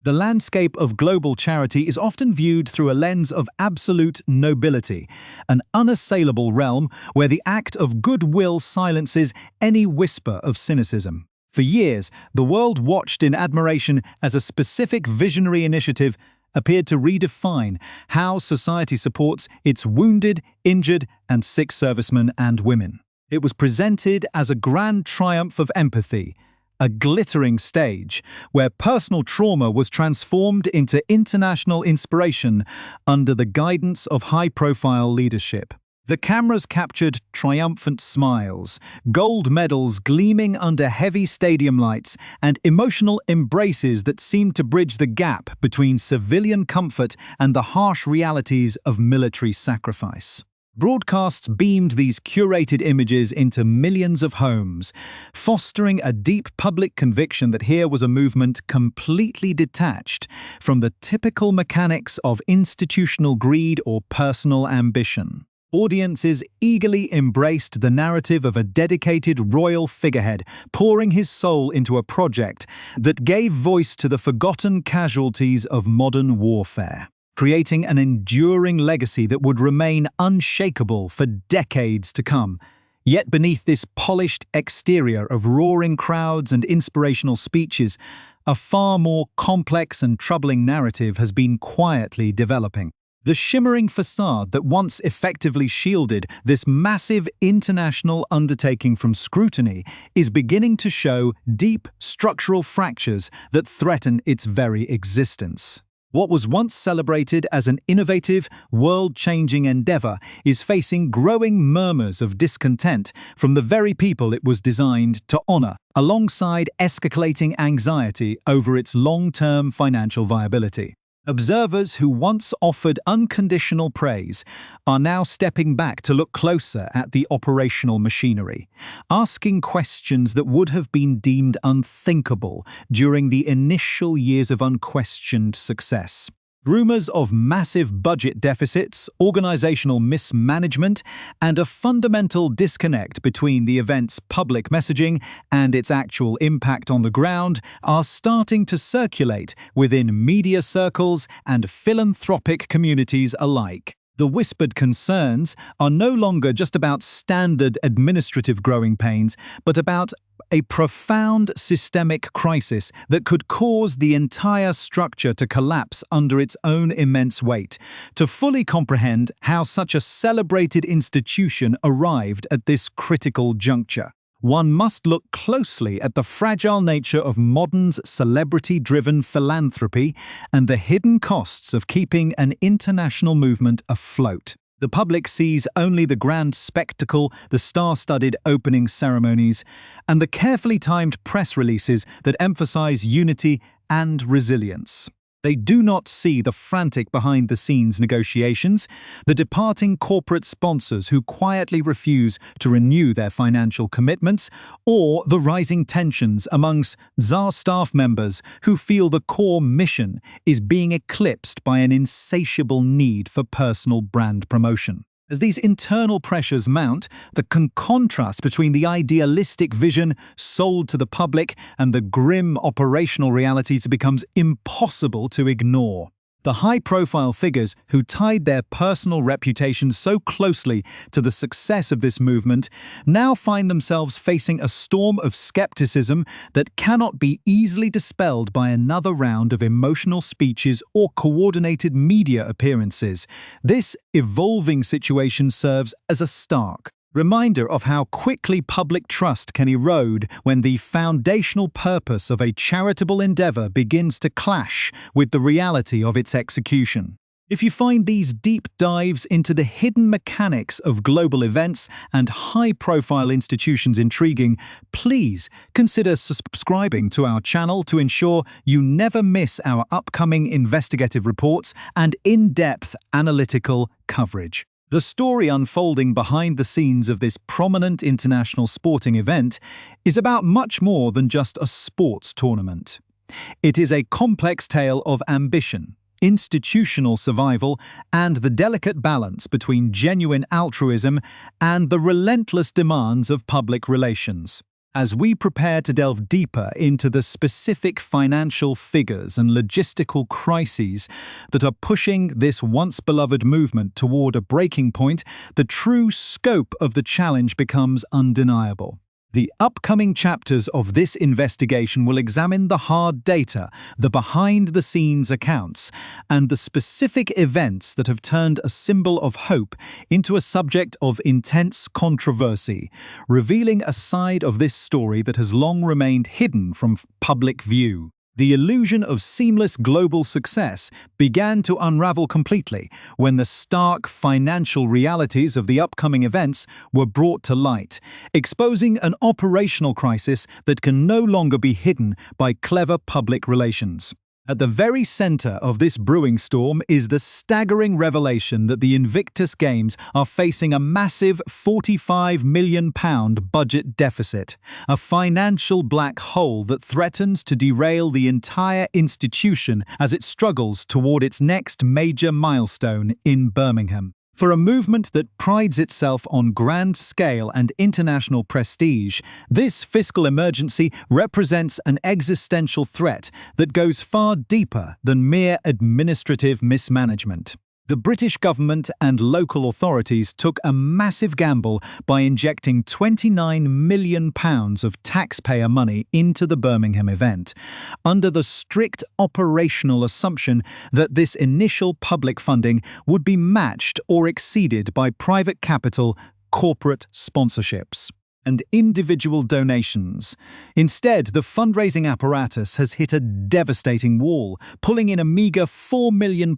The landscape of global charity is often viewed through a lens of absolute nobility, an unassailable realm where the act of goodwill silences any whisper of cynicism. For years, the world watched in admiration as a specific visionary initiative appeared to redefine how society supports its wounded, injured, and sick servicemen and women. It was presented as a grand triumph of empathy, a glittering stage where personal trauma was transformed into international inspiration under the guidance of high-profile leadership. The cameras captured triumphant smiles, gold medals gleaming under heavy stadium lights, and emotional embraces that seemed to bridge the gap between civilian comfort and the harsh realities of military sacrifice. Broadcasts beamed these curated images into millions of homes, fostering a deep public conviction that here was a movement completely detached from the typical mechanics of institutional greed or personal ambition. Audiences eagerly embraced the narrative of a dedicated royal figurehead pouring his soul into a project that gave voice to the forgotten casualties of modern warfare, creating an enduring legacy that would remain unshakable for decades to come. Yet beneath this polished exterior of roaring crowds and inspirational speeches, a far more complex and troubling narrative has been quietly developing. The shimmering facade that once effectively shielded this massive international undertaking from scrutiny is beginning to show deep structural fractures that threaten its very existence. What was once celebrated as an innovative, world-changing endeavor is facing growing murmurs of discontent from the very people it was designed to honor, alongside escalating anxiety over its long-term financial viability. Observers who once offered unconditional praise are now stepping back to look closer at the operational machinery, asking questions that would have been deemed unthinkable during the initial years of unquestioned success. Rumors of massive budget deficits, organizational mismanagement, and a fundamental disconnect between the event's public messaging and its actual impact on the ground are starting to circulate within media circles and philanthropic communities alike. The whispered concerns are no longer just about standard administrative growing pains, but about a profound systemic crisis that could cause the entire structure to collapse under its own immense weight. To fully comprehend how such a celebrated institution arrived at this critical juncture, one must look closely at the fragile nature of modern's celebrity-driven philanthropy and the hidden costs of keeping an international movement afloat. The public sees only the grand spectacle, the star-studded opening ceremonies, and the carefully timed press releases that emphasize unity and resilience. They do not see the frantic behind-the-scenes negotiations, the departing corporate sponsors who quietly refuse to renew their financial commitments, or the rising tensions amongst ZAR staff members who feel the core mission is being eclipsed by an insatiable need for personal brand promotion. As these internal pressures mount, the contrast between the idealistic vision sold to the public and the grim operational realities becomes impossible to ignore. The high-profile figures who tied their personal reputations so closely to the success of this movement now find themselves facing a storm of skepticism that cannot be easily dispelled by another round of emotional speeches or coordinated media appearances. This evolving situation serves as a stark reminder of how quickly public trust can erode when the foundational purpose of a charitable endeavor begins to clash with the reality of its execution. If you find these deep dives into the hidden mechanics of global events and high-profile institutions intriguing, please consider subscribing to our channel to ensure you never miss our upcoming investigative reports and in-depth analytical coverage. The story unfolding behind the scenes of this prominent international sporting event is about much more than just a sports tournament. It is a complex tale of ambition, institutional survival, and the delicate balance between genuine altruism and the relentless demands of public relations. As we prepare to delve deeper into the specific financial figures and logistical crises that are pushing this once-beloved movement toward a breaking point, the true scope of the challenge becomes undeniable. The upcoming chapters of this investigation will examine the hard data, the behind-the-scenes accounts, and the specific events that have turned a symbol of hope into a subject of intense controversy, revealing a side of this story that has long remained hidden from public view. The illusion of seamless global success began to unravel completely when the stark financial realities of the upcoming events were brought to light, exposing an operational crisis that can no longer be hidden by clever public relations. At the very center of this brewing storm is the staggering revelation that the Invictus Games are facing a massive £45 million budget deficit, a financial black hole that threatens to derail the entire institution as it struggles toward its next major milestone in Birmingham. For a movement that prides itself on grand scale and international prestige, this fiscal emergency represents an existential threat that goes far deeper than mere administrative mismanagement. The British government and local authorities took a massive gamble by injecting £29 million of taxpayer money into the Birmingham event, under the strict operational assumption that this initial public funding would be matched or exceeded by private capital, corporate sponsorships, and individual donations. Instead, the fundraising apparatus has hit a devastating wall, pulling in a meagre £4 million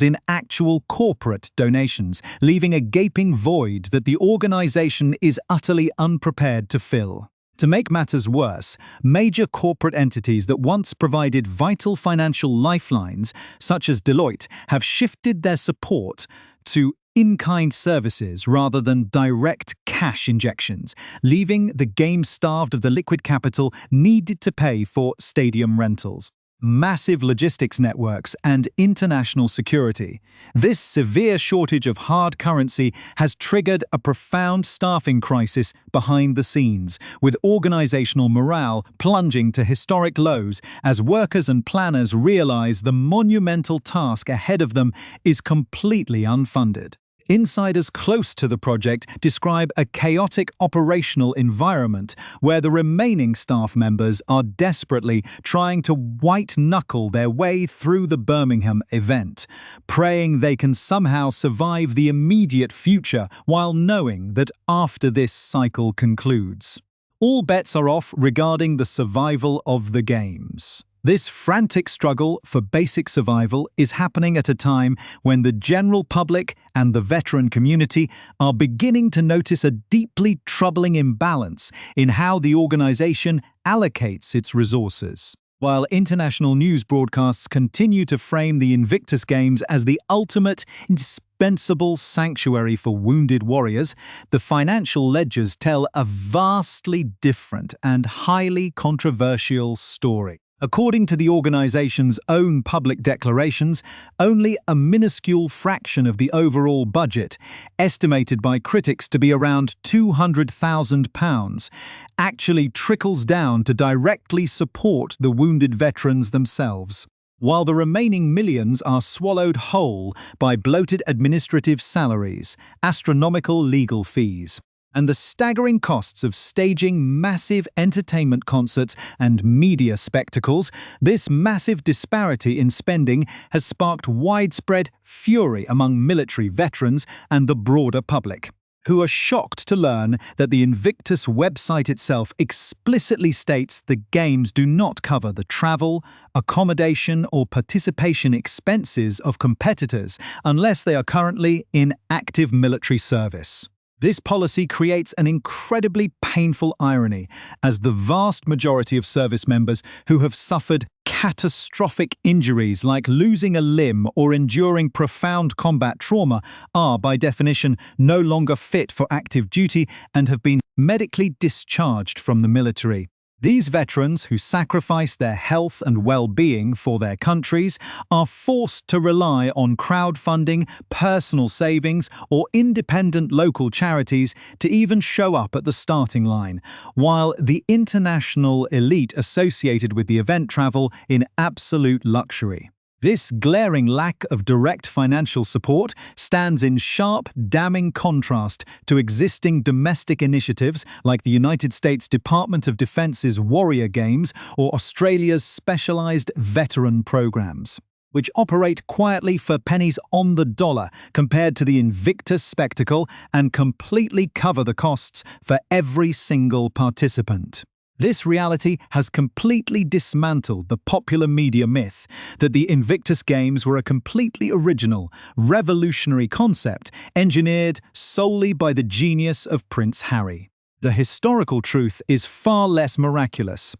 in actual corporate donations, leaving a gaping void that the organisation is utterly unprepared to fill. To make matters worse, major corporate entities that once provided vital financial lifelines, such as Deloitte, have shifted their support to in-kind services rather than direct cash injections, leaving the game starved of the liquid capital needed to pay for stadium rentals, massive logistics networks, and international security. This severe shortage of hard currency has triggered a profound staffing crisis behind the scenes, with organizational morale plunging to historic lows as workers and planners realize the monumental task ahead of them is completely unfunded. Insiders close to the project describe a chaotic operational environment where the remaining staff members are desperately trying to white-knuckle their way through the Birmingham event, praying they can somehow survive the immediate future while knowing that after this cycle concludes, all bets are off regarding the survival of the games. This frantic struggle for basic survival is happening at a time when the general public and the veteran community are beginning to notice a deeply troubling imbalance in how the organization allocates its resources. While international news broadcasts continue to frame the Invictus Games as the ultimate, indispensable sanctuary for wounded warriors, the financial ledgers tell a vastly different and highly controversial story. According to the organization's own public declarations, only a minuscule fraction of the overall budget, estimated by critics to be around £200,000, actually trickles down to directly support the wounded veterans themselves, while the remaining millions are swallowed whole by bloated administrative salaries, astronomical legal fees, and the staggering costs of staging massive entertainment concerts and media spectacles. This massive disparity in spending has sparked widespread fury among military veterans and the broader public, who are shocked to learn that the Invictus website itself explicitly states the games do not cover the travel, accommodation, or participation expenses of competitors unless they are currently in active military service. This policy creates an incredibly painful irony, as the vast majority of service members who have suffered catastrophic injuries like losing a limb or enduring profound combat trauma are, by definition, no longer fit for active duty and have been medically discharged from the military. These veterans who sacrifice their health and well-being for their countries are forced to rely on crowdfunding, personal savings, or independent local charities to even show up at the starting line, while the international elite associated with the event travel in absolute luxury. This glaring lack of direct financial support stands in sharp, damning contrast to existing domestic initiatives like the United States Department of Defense's Warrior Games or Australia's specialized veteran programs, which operate quietly for pennies on the dollar compared to the Invictus spectacle and completely cover the costs for every single participant. This reality has completely dismantled the popular media myth that the Invictus Games were a completely original, revolutionary concept engineered solely by the genius of Prince Harry. The historical truth is far less miraculous,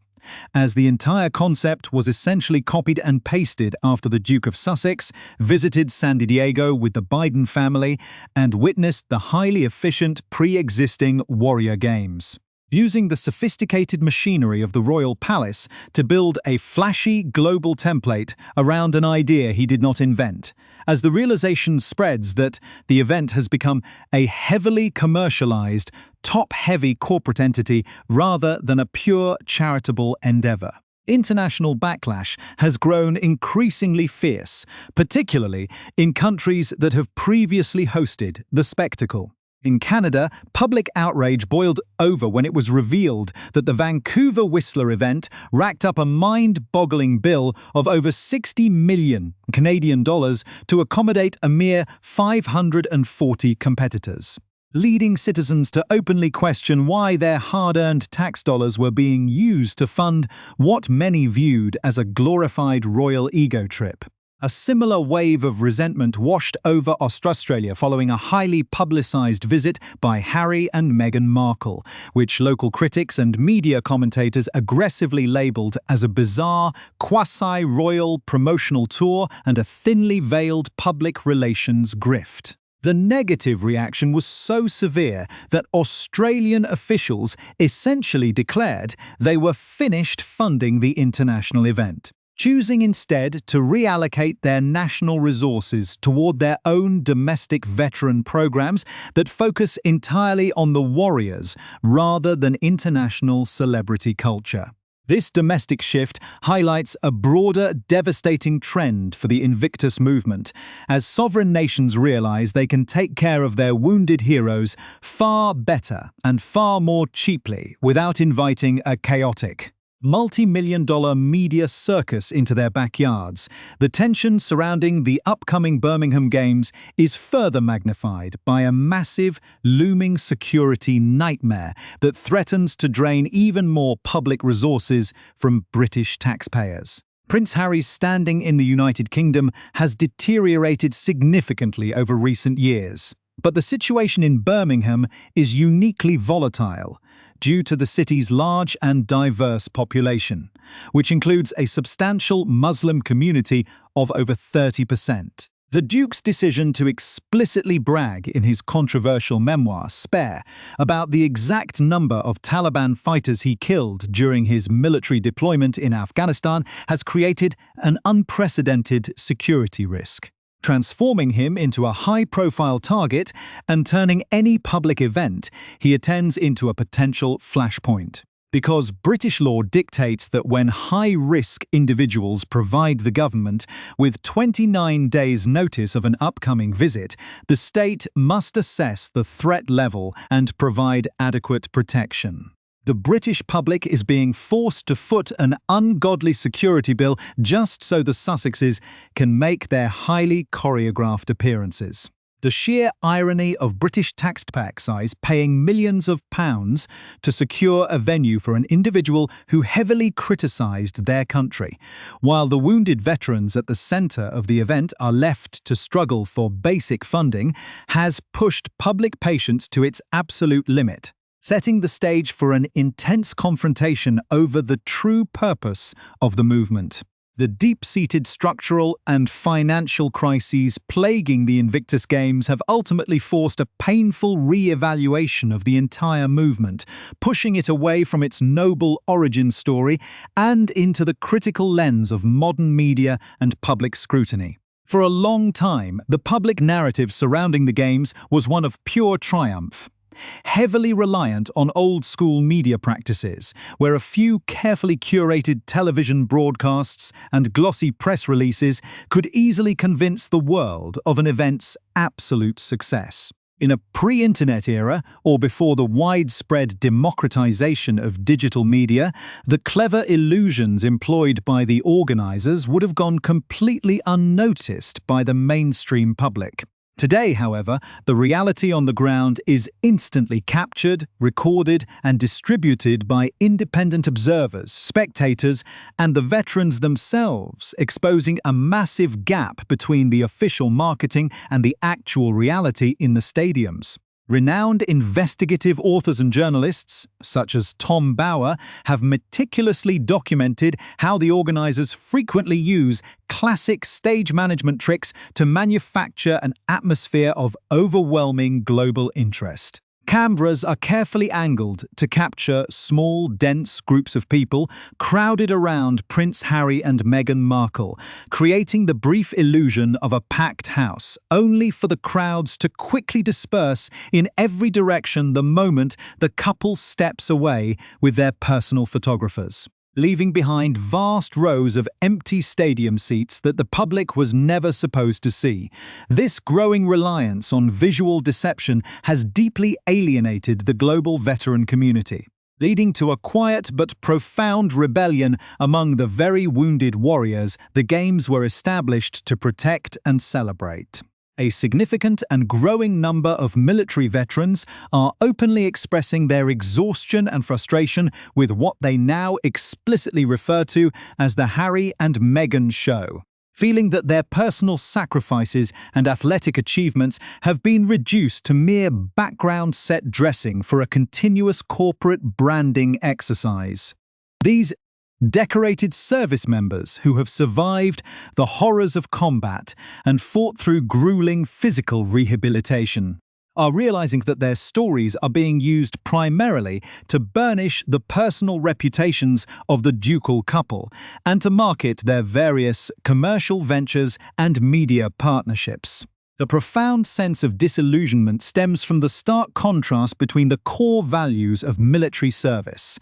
as the entire concept was essentially copied and pasted after the Duke of Sussex visited San Diego with the Biden family and witnessed the highly efficient pre-existing Warrior Games, using the sophisticated machinery of the royal palace to build a flashy global template around an idea he did not invent, as the realization spreads that the event has become a heavily commercialized, top-heavy corporate entity rather than a pure charitable endeavor. International backlash has grown increasingly fierce, particularly in countries that have previously hosted the spectacle. In Canada, public outrage boiled over when it was revealed that the Vancouver Whistler event racked up a mind-boggling bill of over 60 million Canadian dollars to accommodate a mere 540 competitors, leading citizens to openly question why their hard-earned tax dollars were being used to fund what many viewed as a glorified royal ego trip. A similar wave of resentment washed over Australia following a highly publicized visit by Harry and Meghan Markle, which local critics and media commentators aggressively labeled as a bizarre, quasi-royal promotional tour and a thinly veiled public relations grift. The negative reaction was so severe that Australian officials essentially declared they were finished funding the international event, choosing instead to reallocate their national resources toward their own domestic veteran programs that focus entirely on the warriors rather than international celebrity culture. This domestic shift highlights a broader, devastating trend for the Invictus movement, as sovereign nations realize they can take care of their wounded heroes far better and far more cheaply without inviting a chaotic, multi-million-dollar media circus into their backyards. The tension surrounding the upcoming Birmingham Games is further magnified by a massive, looming security nightmare that threatens to drain even more public resources from British taxpayers. Prince Harry's standing in the United Kingdom has deteriorated significantly over recent years, but the situation in Birmingham is uniquely volatile due to the city's large and diverse population, which includes a substantial Muslim community of over 30%. The Duke's decision to explicitly brag in his controversial memoir, Spare, about the exact number of Taliban fighters he killed during his military deployment in Afghanistan has created an unprecedented security risk, transforming him into a high-profile target and turning any public event he attends into a potential flashpoint. Because British law dictates that when high-risk individuals provide the government with 29 days' notice of an upcoming visit, the state must assess the threat level and provide adequate protection. The British public is being forced to foot an ungodly security bill just so the Sussexes can make their highly choreographed appearances. The sheer irony of British taxpayers paying millions of pounds to secure a venue for an individual who heavily criticised their country, while the wounded veterans at the centre of the event are left to struggle for basic funding, has pushed public patience to its absolute limit, setting the stage for an intense confrontation over the true purpose of the movement. The deep-seated structural and financial crises plaguing the Invictus Games have ultimately forced a painful re-evaluation of the entire movement, pushing it away from its noble origin story and into the critical lens of modern media and public scrutiny. For a long time, the public narrative surrounding the Games was one of pure triumph, heavily reliant on old-school media practices, where a few carefully curated television broadcasts and glossy press releases could easily convince the world of an event's absolute success. In a pre-internet era, or before the widespread democratization of digital media, the clever illusions employed by the organizers would have gone completely unnoticed by the mainstream public. Today, however, the reality on the ground is instantly captured, recorded, and distributed by independent observers, spectators, and the veterans themselves, exposing a massive gap between the official marketing and the actual reality in the stadiums. Renowned investigative authors and journalists, such as Tom Bauer, have meticulously documented how the organizers frequently use classic stage management tricks to manufacture an atmosphere of overwhelming global interest. Cameras are carefully angled to capture small, dense groups of people crowded around Prince Harry and Meghan Markle, creating the brief illusion of a packed house, only for the crowds to quickly disperse in every direction the moment the couple steps away with their personal photographers, leaving behind vast rows of empty stadium seats that the public was never supposed to see. This growing reliance on visual deception has deeply alienated the global veteran community, leading to a quiet but profound rebellion among the very wounded warriors the Games were established to protect and celebrate. A significant and growing number of military veterans are openly expressing their exhaustion and frustration with what they now explicitly refer to as the Harry and Meghan show, feeling that their personal sacrifices and athletic achievements have been reduced to mere background set dressing for a continuous corporate branding exercise. These decorated service members who have survived the horrors of combat and fought through grueling physical rehabilitation are realizing that their stories are being used primarily to burnish the personal reputations of the ducal couple and to market their various commercial ventures and media partnerships. The profound sense of disillusionment stems from the stark contrast between the core values of military service,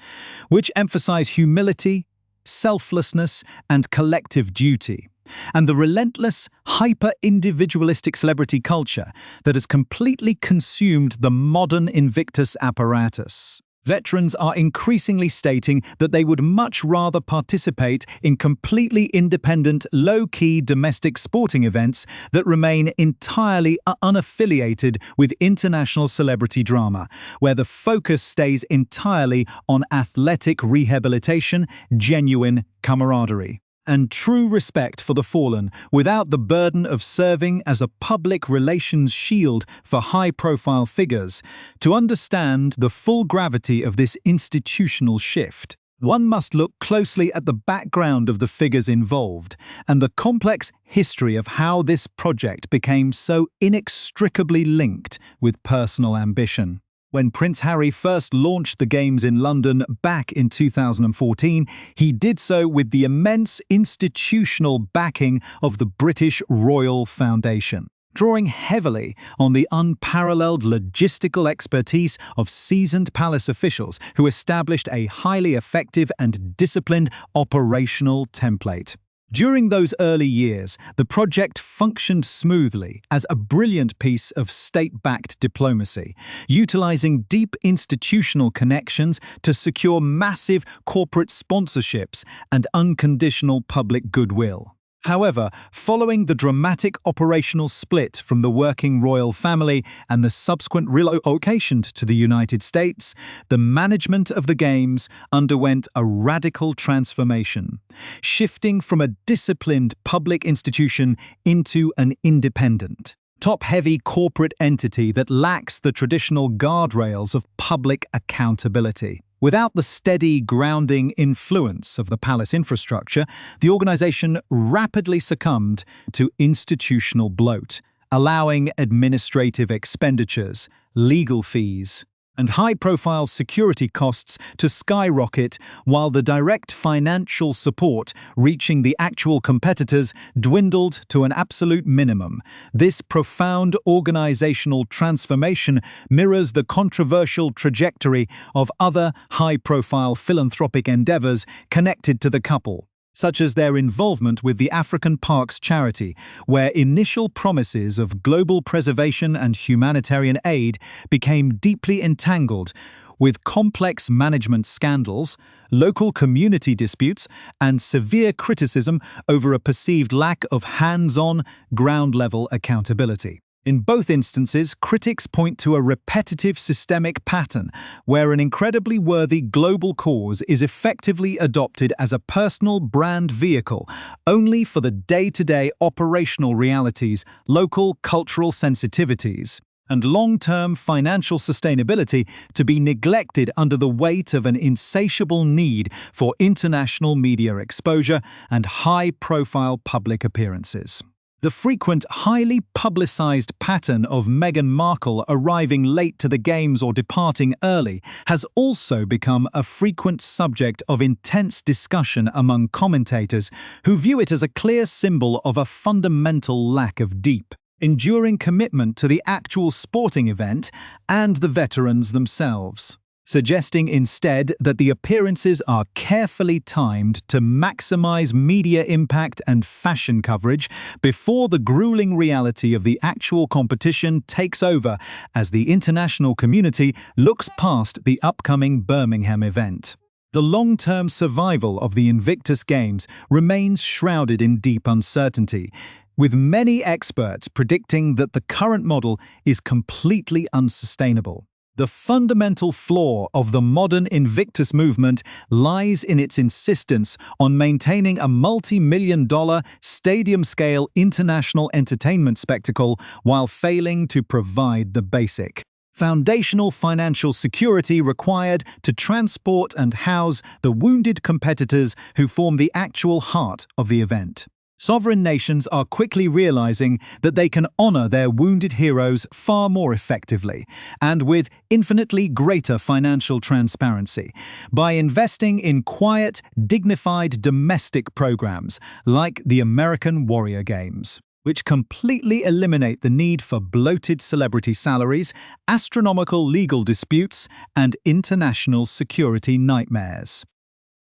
which emphasize humility, selflessness, and collective duty, and the relentless, hyper-individualistic celebrity culture that has completely consumed the modern Invictus apparatus. Veterans are increasingly stating that they would much rather participate in completely independent, low-key domestic sporting events that remain entirely unaffiliated with international celebrity drama, where the focus stays entirely on athletic rehabilitation, genuine camaraderie, and true respect for the fallen, without the burden of serving as a public relations shield for high-profile figures. To understand the full gravity of this institutional shift, one must look closely at the background of the figures involved and the complex history of how this project became so inextricably linked with personal ambition. When Prince Harry first launched the Games in London back in 2014, he did so with the immense institutional backing of the British Royal Foundation, drawing heavily on the unparalleled logistical expertise of seasoned palace officials who established a highly effective and disciplined operational template. During those early years, the project functioned smoothly as a brilliant piece of state-backed diplomacy, utilizing deep institutional connections to secure massive corporate sponsorships and unconditional public goodwill. However, following the dramatic operational split from the working royal family and the subsequent relocation to the United States, the management of the Games underwent a radical transformation, shifting from a disciplined public institution into an independent, top-heavy corporate entity that lacks the traditional guardrails of public accountability. Without the steady, grounding influence of the palace infrastructure, the organization rapidly succumbed to institutional bloat, allowing administrative expenditures, legal fees, and high-profile security costs to skyrocket, while the direct financial support reaching the actual competitors dwindled to an absolute minimum. This profound organizational transformation mirrors the controversial trajectory of other high-profile philanthropic endeavors connected to the couple, such as their involvement with the African Parks charity, where initial promises of global preservation and humanitarian aid became deeply entangled with complex management scandals, local community disputes, and severe criticism over a perceived lack of hands-on, ground-level accountability. In both instances, critics point to a repetitive systemic pattern where an incredibly worthy global cause is effectively adopted as a personal brand vehicle, only for the day-to-day operational realities, local cultural sensitivities, and long-term financial sustainability to be neglected under the weight of an insatiable need for international media exposure and high-profile public appearances. The frequent, highly publicized pattern of Meghan Markle arriving late to the Games or departing early has also become a frequent subject of intense discussion among commentators who view it as a clear symbol of a fundamental lack of deep, enduring commitment to the actual sporting event and the veterans themselves, suggesting instead that the appearances are carefully timed to maximize media impact and fashion coverage before the grueling reality of the actual competition takes over as the international community looks past the upcoming Birmingham event. The long-term survival of the Invictus Games remains shrouded in deep uncertainty, with many experts predicting that the current model is completely unsustainable. The fundamental flaw of the modern Invictus movement lies in its insistence on maintaining a multi-million-dollar, stadium-scale international entertainment spectacle while failing to provide the basic, foundational financial security required to transport and house the wounded competitors who form the actual heart of the event. Sovereign nations are quickly realizing that they can honor their wounded heroes far more effectively, and with infinitely greater financial transparency, by investing in quiet, dignified domestic programs like the American Warrior Games, which completely eliminate the need for bloated celebrity salaries, astronomical legal disputes, and international security nightmares.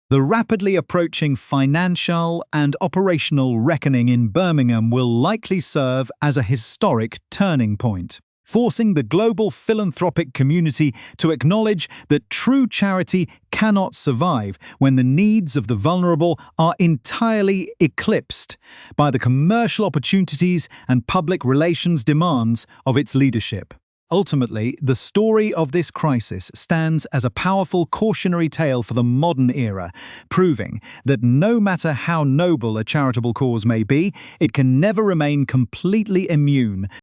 The rapidly approaching financial and operational reckoning in Birmingham will likely serve as a historic turning point, forcing the global philanthropic community to acknowledge that true charity cannot survive when the needs of the vulnerable are entirely eclipsed by the commercial opportunities and public relations demands of its leadership. Ultimately, the story of this crisis stands as a powerful cautionary tale for the modern era, proving that no matter how noble a charitable cause may be, it can never remain completely immune